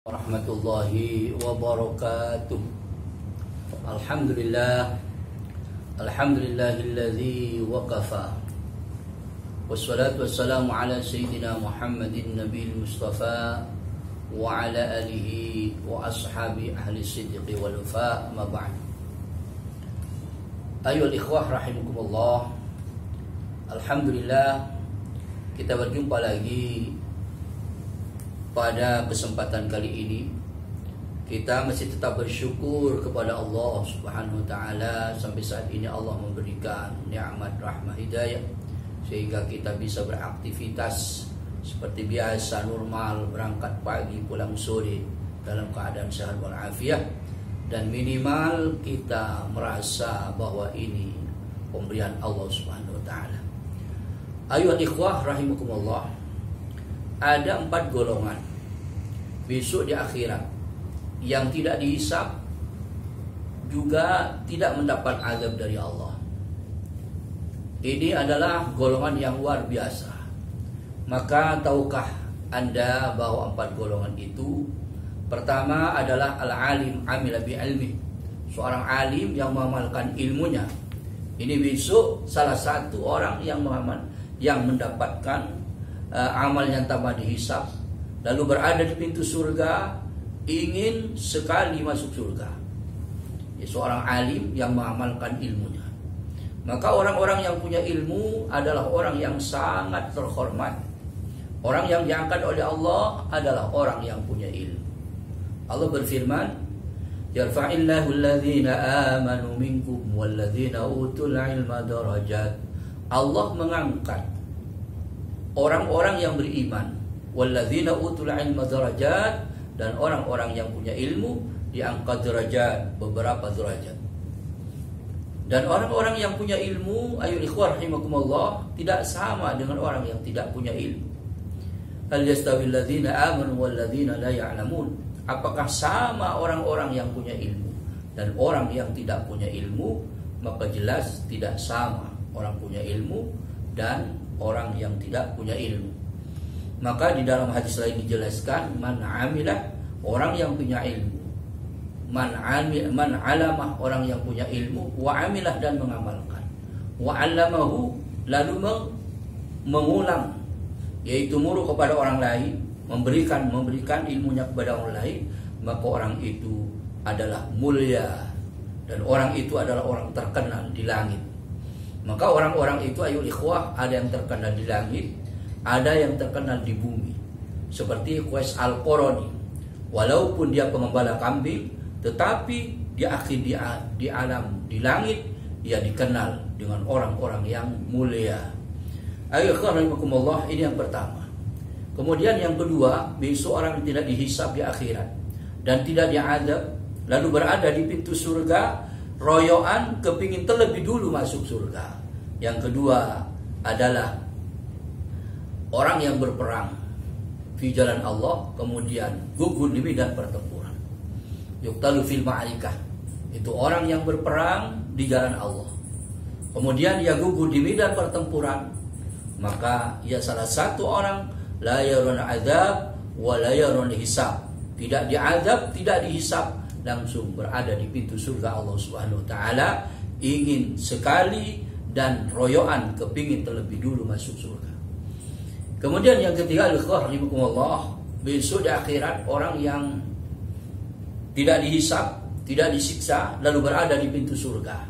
Warahmatullahi wabarakatuh. Alhamdulillah, alhamdulillahilladzi waqafa. Wassalatu wassalamu ala sayyidina Muhammadin nabiyil mustafa wa ala alihi wa ashabi ahli sidqi wal wafa. Ma ba'd. Ayyuhal ikhwah rahimakumullah. Alhamdulillah, kita berjumpa lagi. Pada kesempatan kali ini kita masih tetap bersyukur kepada Allah Subhanahu wa taala. Sampai saat ini Allah memberikan nikmat rahmah hidayah sehingga kita bisa beraktivitas seperti biasa, normal, berangkat pagi pulang sore dalam keadaan sehat walafiat, dan minimal kita merasa bahwa ini pemberian Allah Subhanahu wa taala. Ayyuhal ikhwah rahimakumullah. Ada 4 golongan besok di akhirat yang tidak dihisab, juga tidak mendapat azab dari Allah. Ini adalah golongan yang luar biasa. Maka tahukah Anda bahwa 4 golongan itu? Pertama adalah al-alim amila bi ilmi, seorang alim yang mengamalkan ilmunya. Ini besok salah satu orang yang mendapatkan amalnya tanpa dihisab, lalu berada di pintu surga, ingin sekali masuk surga. Seorang alim yang mengamalkan ilmunya. Maka orang-orang yang punya ilmu adalah orang yang sangat terhormat. Orang yang diangkat oleh Allah adalah orang yang punya ilmu. Allah berfirman, yarfa'illahu alladhina amanu minkum walladhina utul ilma darajat. Allah mengangkat orang-orang yang beriman, walladzina utul ilma darajat, dan orang-orang yang punya ilmu diangkat derajat, beberapa derajat. Dan orang-orang yang punya ilmu, ayyuhal ikhwah rahimakumullah, tidak sama dengan orang yang tidak punya ilmu. Hal yastawil ladzina amanu wal ladzina la ya'lamun? Apakah sama orang-orang yang punya ilmu dan orang yang tidak punya ilmu? Maka jelas tidak sama orang punya ilmu dan orang yang tidak punya ilmu. Maka di dalam hadis lain dijelaskan, man amilah, orang yang punya ilmu, man alamah, orang yang punya ilmu, wa amilah, dan mengamalkan, wa allamahu, lalu mengulang, yaitu muruh kepada orang lain, memberikan ilmunya kepada orang lain, maka orang itu adalah mulia, dan orang itu adalah orang terkenal di langit. Maka orang-orang itu, ayyuhal ikhwah, ada yang terkenal di langit, ada yang terkenal di bumi. Seperti Qais Al-Qarani, walaupun dia pengembala kambing, tetapi di akhir di alam, di langit, dia dikenal dengan orang-orang yang mulia. Ayyuhal ikhwah rahimakumullah, ini yang pertama. Kemudian yang kedua, besok orang tidak dihisab di akhirat dan tidak diazab, lalu berada di pintu surga, royoan kepingin terlebih dulu masuk surga. Yang kedua adalah orang yang berperang di jalan Allah, kemudian gugur di medan pertempuran. Yuqtalu fil ma'arikah, itu orang yang berperang di jalan Allah, kemudian ia gugur di medan pertempuran, maka ia salah satu orang la yaruna azab wa la yaruna hisab, tidak diazab, tidak dihisab, langsung berada di pintu surga Allah Subhanahu wa taala, ingin sekali dan royoan kepingin terlebih dulu masuk surga. Kemudian yang ketiga, al-ikhwah rahimakumullah, besok di akhirat orang yang tidak dihisab, tidak disiksa, lalu berada di pintu surga.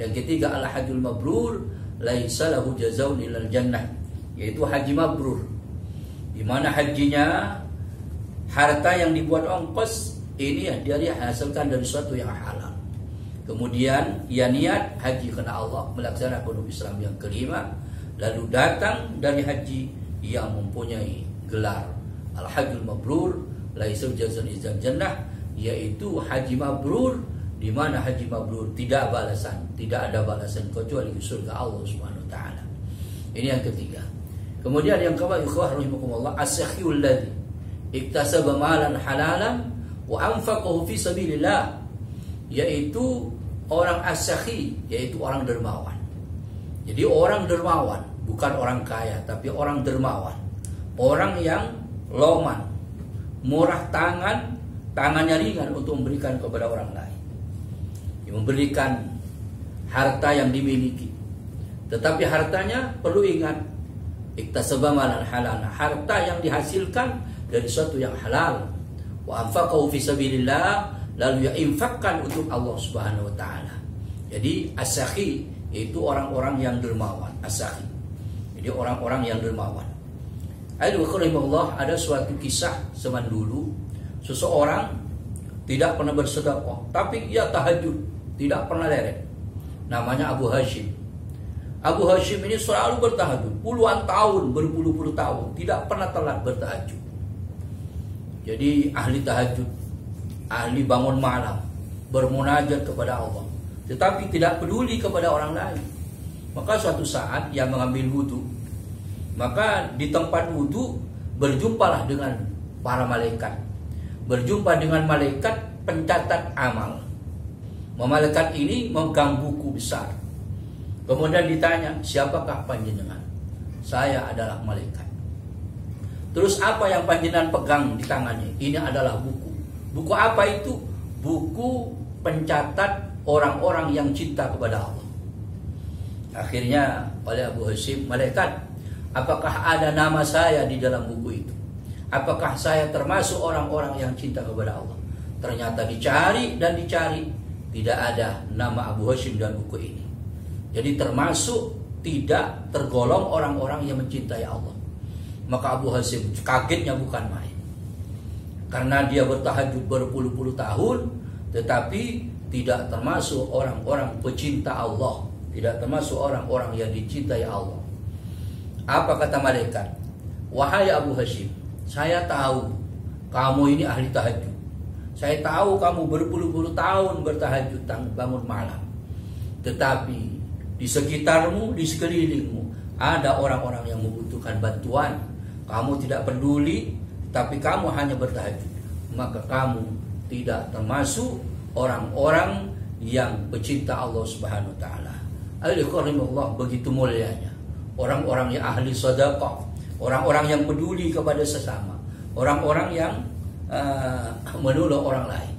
Yang ketiga, al-hajjul mabrur laisa lahu jazaa'un illal jannah, yaitu haji mabrur, di mana hajinya harta yang dibuat ongkos ini dia dihasilkan dari sesuatu yang halal. Kemudian ia niat haji karena Allah, melaksanakan rukun Islam yang kelima, lalu datang dari haji yang mempunyai gelar al-hajjul mabrur laisa jazaa'un illal jannah, yaitu haji mabrur, di mana haji mabrur tidak ada balasan kecuali di surga Allah Subhanahu wa taala. Ini yang ketiga. Kemudian yang keempat, ikhwah rahimakumullah, as-sakhiyul ladzi iktasaba malan halalan wa anfaqahu fi sabilillah, yaitu orang as-sakhi, yaitu orang dermawan. Jadi orang dermawan, bukan orang kaya, tapi orang dermawan. Orang yang loman, murah tangannya ringan untuk memberikan kepada orang lain. Memberikan harta yang dimiliki. Tetapi hartanya perlu ingat, iktasaba malan halal, harta yang dihasilkan dari sesuatu yang halal. Wa anfaqahu fi sabilillah, lalu ia infakkan untuk Allah Subhanahu wa taala. Jadi as-sakhi yaitu orang-orang yang dermawan, as-sakhi. Jadi orang-orang yang dermawan. Al-Bukhari ada suatu kisah zaman dulu, seseorang tidak pernah bersedekah, tapi ia tahajud, tidak pernah leret. Namanya Abu Hashim. Abu Hashim ini selalu bertahajud, puluhan tahun, berpuluh-puluh tahun, tidak pernah telat bertahajud. Jadi ahli tahajud, ahli bangun malam, bermunajat kepada Allah, tetapi tidak peduli kepada orang lain. Maka suatu saat ia mengambil wudhu, maka di tempat wudhu berjumpalah dengan para malaikat, berjumpa dengan malaikat pencatat amal. Malaikat ini memegang buku besar. Kemudian ditanya, siapakah panjenengan? Saya adalah malaikat. Terus apa yang panjenengan pegang di tangannya? Ini adalah buku. Buku apa itu? Buku pencatat orang-orang yang cinta kepada Allah. Akhirnya oleh Abu Hashim, malaikat, apakah ada nama saya di dalam buku itu? Apakah saya termasuk orang-orang yang cinta kepada Allah? Ternyata dicari dan dicari, tidak ada nama Abu Hashim dalam buku ini. Jadi termasuk tidak tergolong orang-orang yang mencintai Allah. Maka Abu Hashim kagetnya bukan main. Karena dia bertahajud berpuluh-puluh tahun, tetapi tidak termasuk orang-orang pecinta Allah, tidak termasuk orang-orang yang dicintai Allah. Apa kata malaikat? Wahai Abu Hashim, saya tahu kamu ini ahli tahajud. Saya tahu kamu berpuluh-puluh tahun bertahajud bangun malam. Tetapi di sekitarmu, di sekelilingmu ada orang-orang yang membutuhkan bantuan. Kamu tidak peduli, tapi kamu hanya bertahajud. Maka kamu tidak termasuk orang-orang yang pecinta Allah Subhanahu wa taala. Al-Karimullah, begitu mulianya orang-orang yang ahli sedekah, orang-orang yang peduli kepada sesama, orang-orang yang menolong orang lain.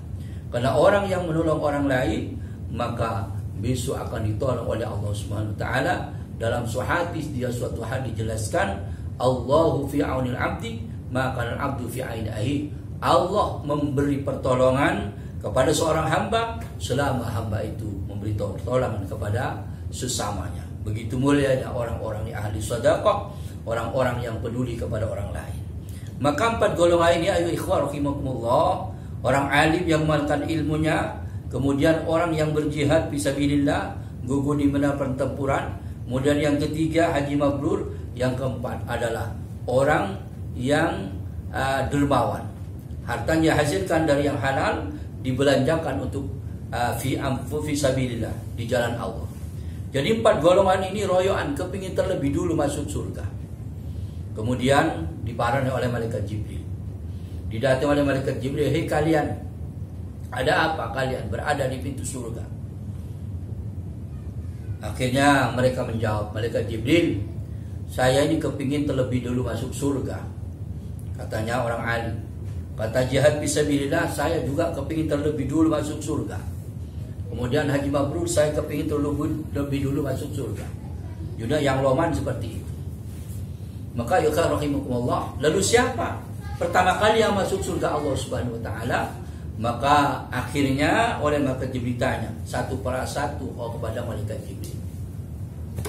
Karena orang yang menolong orang lain, maka besok akan ditolong oleh Allah Subhanahu wa taala. Dalam suatu hadis, dia suatu hadis jelaskan, Allahu fi aunil abdi, maka al-abdu fi aini ahi. Allah memberi pertolongan kepada seorang hamba selama hamba itu memberi pertolongan kepada sesamanya. Begitu mulianya orang-orang yang ahli sedekah, orang-orang yang peduli kepada orang lain. Maka 4 golongan ini, ayu ikhwah rahimakumullah, orang alim yang mengamalkan ilmunya, kemudian orang yang berjihad fisabilillah, gugur di medan pertempuran, kemudian yang ketiga haji mabrur, yang keempat adalah orang yang dermawan. Hartanya hasilkan dari yang halal, dibelanjakan untuk fi sabilillah, di jalan Allah. Jadi 4 golongan ini royoan kepingin terlebih dulu masuk surga. Kemudian diparani oleh malaikat Jibril. Didatangi oleh malaikat Jibril, hei kalian, ada apa kalian berada di pintu surga? Akhirnya mereka menjawab, malaikat Jibril, saya ini kepingin terlebih dulu masuk surga. Katanya orang alim. Kata jihad fisabilillah, saya juga kepingin terlebih dulu masuk surga. Kemudian haji mabrur, saya kepingin terlebih dulu masuk surga. Juga yang loman seperti itu. Maka ya rahimakumullah, lalu siapa pertama kali yang masuk surga Allah Subhanahu wa taala? Maka akhirnya oleh malaikat Jibril ditanya satu per satu kepada malaikat Jibril,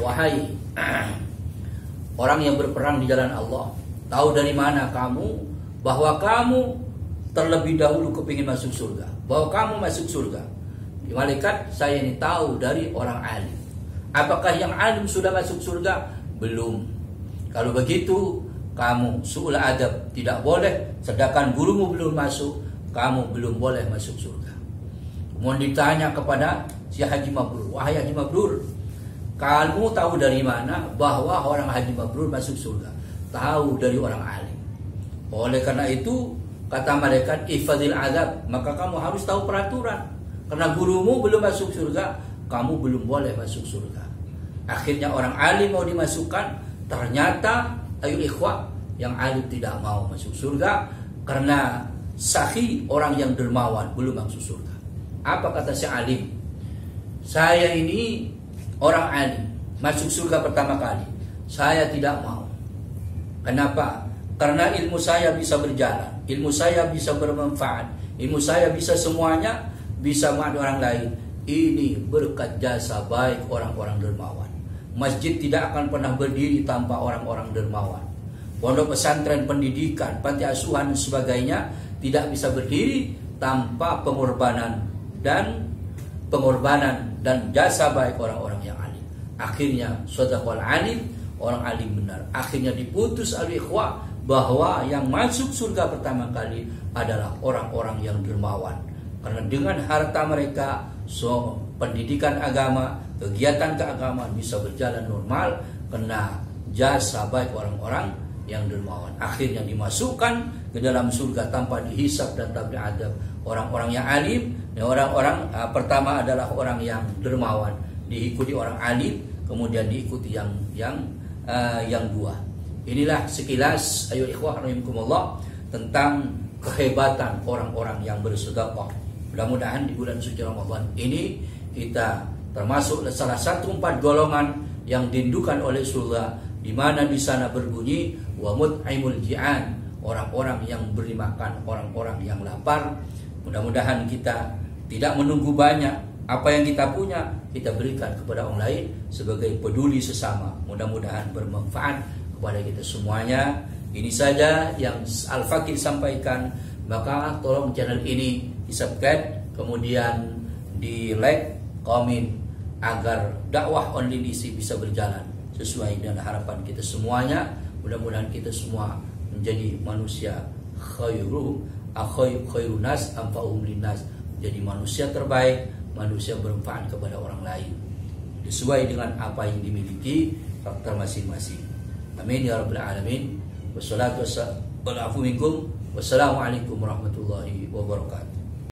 wahai orang yang berperang di jalan Allah, tahu dari mana kamu bahwa kamu terlebih dahulu kepingin masuk surga, bahwa kamu masuk surga? Malaikat, saya ini tahu dari orang alim. Apakah yang alim sudah masuk surga? Belum. Kalau begitu, kamu su'ul adab, tidak boleh, sedangkan gurumu belum masuk, kamu belum boleh masuk surga. Kemudian ditanya kepada si Haji Mabrur, wahai Haji Mabrur, kamu tahu dari mana bahwa orang Haji Mabrur masuk surga? Tahu dari orang alim. Oleh karena itu, kata malaikat, ifadil adab, maka kamu harus tahu peraturan. Karena gurumu belum masuk surga, kamu belum boleh masuk surga. Akhirnya orang alim mau dimasukkan, ternyata ayo ikhwah, yang alim tidak mau masuk surga karena Sakhi, orang yang dermawan, belum masuk surga. Apa kata si alim? Saya ini orang alim, masuk surga pertama kali. Saya tidak mau. Kenapa? Karena ilmu saya bisa berjalan, ilmu saya bisa bermanfaat, ilmu saya bisa semuanya, bisa membantu orang lain. Ini berkat jasa baik orang-orang dermawan. Masjid tidak akan pernah berdiri tanpa orang-orang dermawan. Pondok pesantren, pendidikan, panti asuhan dan sebagainya tidak bisa berdiri tanpa pengorbanan dan jasa baik orang-orang yang alim. Akhirnya shadaqal alim, orang alim benar. Akhirnya diputus al-ikhwah bahwa yang masuk surga pertama kali adalah orang-orang yang dermawan. Karena dengan harta mereka, pendidikan agama, kegiatan keagamaan bisa berjalan normal karena jasa baik orang-orang yang dermawan. Akhirnya dimasukkan ke dalam surga tanpa dihisab dan tanpa diadab. Orang-orang yang alim, orang-orang pertama adalah orang yang dermawan, diikuti orang alim, kemudian diikuti yang dua. Inilah sekilas ayo ikhwah rahimakumullah tentang kehebatan orang-orang yang bersedekah. Mudah-mudahan di bulan suci Ramadan ini kita termasuk salah satu 4 golongan yang dirindukan oleh surga, di mana di sana berbunyi wa mut'imul ji'an, orang-orang yang beri makan orang-orang yang lapar. Mudah-mudahan kita tidak menunggu banyak, apa yang kita punya kita berikan kepada orang lain sebagai peduli sesama. Mudah-mudahan bermanfaat kepada kita semuanya. Ini saja yang Al-Fakih sampaikan. Maka tolong channel ini di-subscribe, kemudian di-like, komen agar dakwah online ini bisa berjalan sesuai dengan harapan kita semuanya. Mudah-mudahan kita semua menjadi manusia khairun nas anfa'uhum linnas, jadi manusia terbaik, manusia bermanfaat kepada orang lain sesuai dengan apa yang dimiliki karakter masing-masing. Amin ya rabbal alamin. Wassalamualaikum warahmatullahi wabarakatuh.